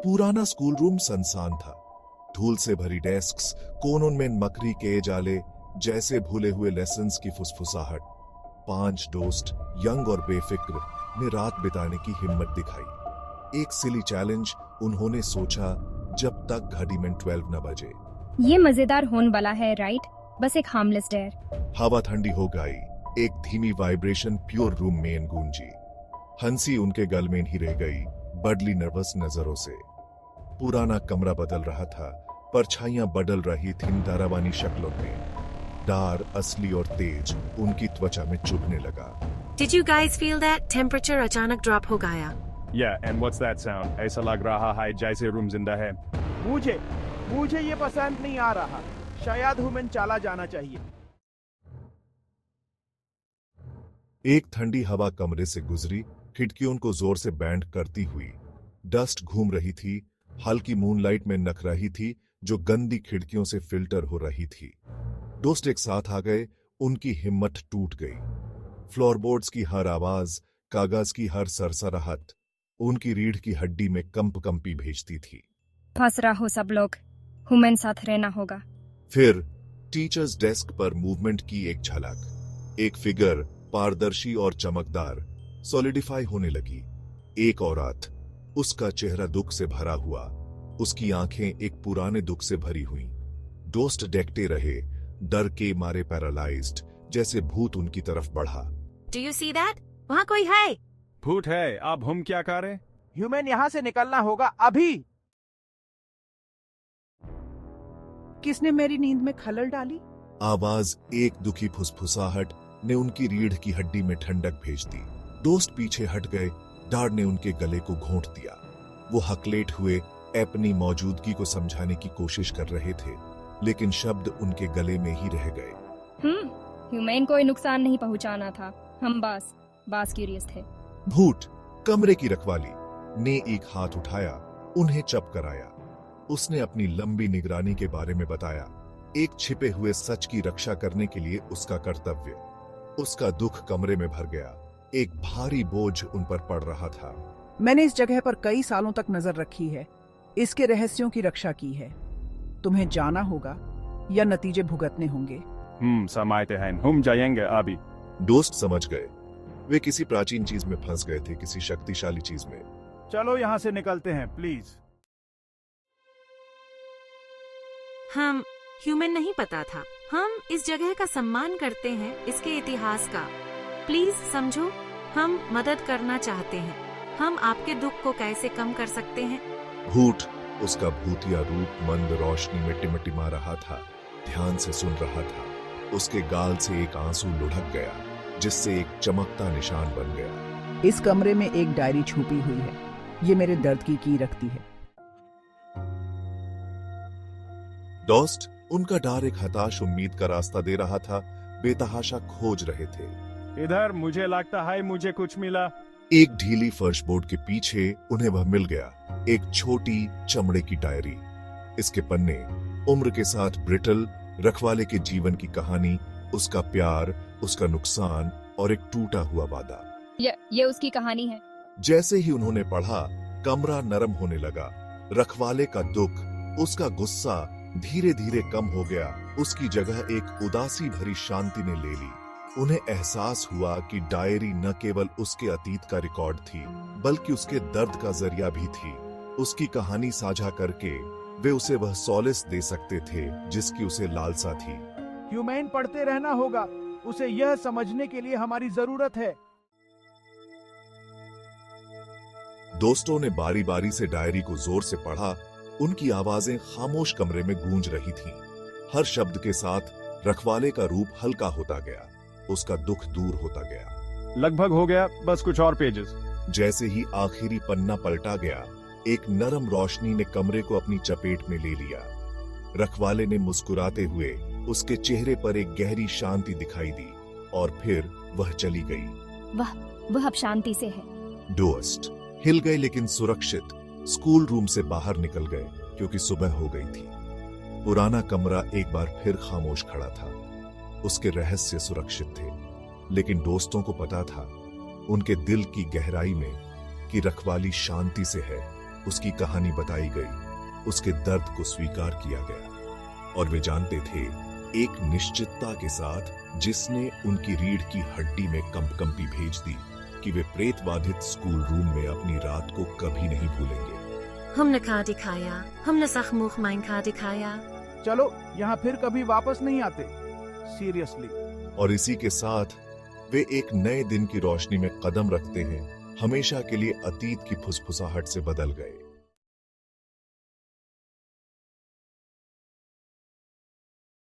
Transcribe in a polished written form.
पुराना school room सुनसान था। धूल से भरी डेस्क्स, कोनों में मकड़ी के जाले, जैसे भूले हुए लेसन्स की फुसफुसाहट। 5 दोस्त, यंग और बेफिक्र, ने रात बिताने की हिम्मत दिखाई। एक सिली चैलेंज उन्होंने सोचा जब तक घड़ी में 12 न बजे। ये मजेदार होने वाला है, राइट? बस एक हार्मलेस डेयर। हवा ठंडी हो गई। एक धीमी वाइब्रेशन प्योर रूम में गूंजी। हंसी उनके गल में ही रह गई, बडली नर्वस नजरों से। पुराना कमरा बदल रहा था, परछाइयां बदल रही थीं डरावनी शक्लों में। डर असली और तेज उनकी त्वचा में चुभने लगा। Did you guys feel that? Temperature अचानक ड्रॉप हो गया। Yeah, and what's that sound? ऐसा लग रहा है जैसे रूम जिंदा है। मुझे ये पसंद नहीं आ रहा। शायद हमें चला जाना चाहिए। एक ठंडी हवा कमरे से गुजरी, खिड़कियों को जोर से बैंड करती हुई। डस्ट घूम रही थी, हल्की मूनलाइट में नक रही थी जो गंदी खिड़कियों से फिल्टर हो रही थी। दोस्त एक साथ आ गए, उनकी हिम्मत टूट गई। फ्लोरबोर्ड्स की हर आवाज, कागज की हर सरसराहट उनकी रीढ़ की हड्डी में कंपी भेजती थी। फंस रहा हो सब लोग, हुमेन साथ रहना होगा। फिर टीचर्स डेस्क पर मूवमेंट की एक झलक। एक फिगर पारदर्शी और चमकदार सॉलिडिफाई होने लगी। एक औरत, उसका चेहरा दुख से भरा हुआ, उसकी आंखें एक पुराने दुख से भरी हुई। दोस्त देखते रहे, डर के मारे पैरालाइज्ड, जैसे भूत उनकी तरफ बढ़ा। Do you see that? वहाँ कोई है। भूत है, अब हम क्या करें? ह्यूमन यहाँ से निकलना होगा अभी। किसने मेरी नींद में खलल डाली? आवाज, एक दुखी फुसफुसाहट ने उनकी रीढ़ की हड्डी में ठंडक भेज दी। दोस्त पीछे हट गए, डर ने उनके गले को घोंट दिया। वो हकलेट हुए, अपनी मौजूदगी को समझाने की कोशिश कर रहे थे, लेकिन शब्द उनके गले में ही रह गए। ह्यूमन कोई नुकसान नहीं पहुंचाना था, हम बस क्यूरियस थे। भूत, कमरे की रखवाली, ने एक हाथ उठाया, उन्हें चप कराया। उसने अपनी लंबी निगरानी के बारे में बताया, एक छिपे हुए सच की रक्षा करने के लिए उसका कर्तव्य। उसका दुख कमरे में भर गया, एक भारी बोझ उन पर पड़ रहा था। मैंने इस जगह पर कई सालों तक नजर रखी है, इसके रहस्यों की रक्षा की है। तुम्हें जाना होगा या नतीजे भुगतने होंगे। समझते हैं, हम जाएंगे अभी। दोस्त समझ गए, वे किसी प्राचीन चीज में फंस गए थे, किसी शक्तिशाली चीज में। चलो यहाँ से निकलते हैं, प्लीज। हम ह्यूमन नहीं पता था। हम इस जगह का सम्मान करते हैं, इसके इतिहास का। प्लीज समझो, हम मदद करना चाहते हैं। हम आपके दुख को कैसे कम कर सकते हैं? भूत, उसका भूतिया रूप मंद रोशनी में टिमटिमा रहा था, ध्यान से सुन रहा था। उसके गाल से एक आंसू लुढ़क गया, जिससे एक चमकता निशान बन गया। इस कमरे में एक डायरी छुपी हुई है, ये मेरे दर्द की रखती है। दोस्त, उनका डर एक हताश उम्मीद का रास्ता दे रहा था, बेतहाशा खोज रहे थे। इधर मुझे लगता है मुझे कुछ मिला। एक ढीली फर्श बोर्ड के पीछे उन्हें वह मिल गया, एक छोटी चमड़े की डायरी। इसके पन्ने उम्र के साथ ब्रिटल, रखवाले के जीवन की कहानी, उसका प्यार, उसका नुकसान और एक टूटा हुआ वादा। ये उसकी कहानी है। जैसे ही उन्होंने पढ़ा, कमरा नरम होने लगा। रखवाले का दुख, उसका गुस्सा धीरे धीरे कम हो गया। उसकी जगह एक उदासी भरी शांति ने ले ली। उन्हें एहसास हुआ कि डायरी न केवल उसके अतीत का रिकॉर्ड थी, बल्कि उसके दर्द का जरिया भी थी। उसकी कहानी साझा करके वे उसे वह सॉलिस दे सकते थे जिसकी उसे लालसा थी। ह्यूमन पढ़ते रहना होगा, उसे यह समझने के लिए हमारी जरूरत है। दोस्तों ने बारी बारी से डायरी को जोर से पढ़ा। उनकी आवाजें खामोश कमरे में गूंज रही थीं। हर शब्द के साथ रखवाले का रूप हल्का होता गया, उसका दुख दूर होता गया। लगभग हो गया, बस कुछ और पेजेस। जैसे ही आखिरी पन्ना पलटा गया, एक नरम रोशनी ने कमरे को अपनी चपेट में ले लिया। रखवाले ने मुस्कुराते हुए उसके चेहरे पर एक गहरी शांति दिखाई दी, और फिर वह चली गई। वह अब शांति से है। दोस्त हिल गए, लेकिन सुरक्षित स्कूल रूम से बाहर निकल गए, क्योंकि सुबह हो गई थी। पुराना कमरा एक बार फिर खामोश खड़ा था। उसके रहस्य सुरक्षित थे, लेकिन दोस्तों को पता था, उनके दिल की गहराई में, कि रखवाली शांति से है, उसकी कहानी बताई गई, उसके दर्द को स्वीकार किया गया। और वे जानते थे एक निश्चितता के साथ जिसने उनकी रीढ़ की हड्डी में कंपकंपी भेज दी कि वे प्रेत बाधित स्कूल रूम में अपनी रात को कभी नहीं भूलेंगे। हमने खा दिखाया, हमने सखमुख माइन खा दिखाया। चलो यहाँ फिर कभी वापस नहीं आते, सीरियसली। और इसी के साथ वे एक नए दिन की रोशनी में कदम रखते हैं, हमेशा के लिए अतीत की फुसफुसाहट से बदल गए।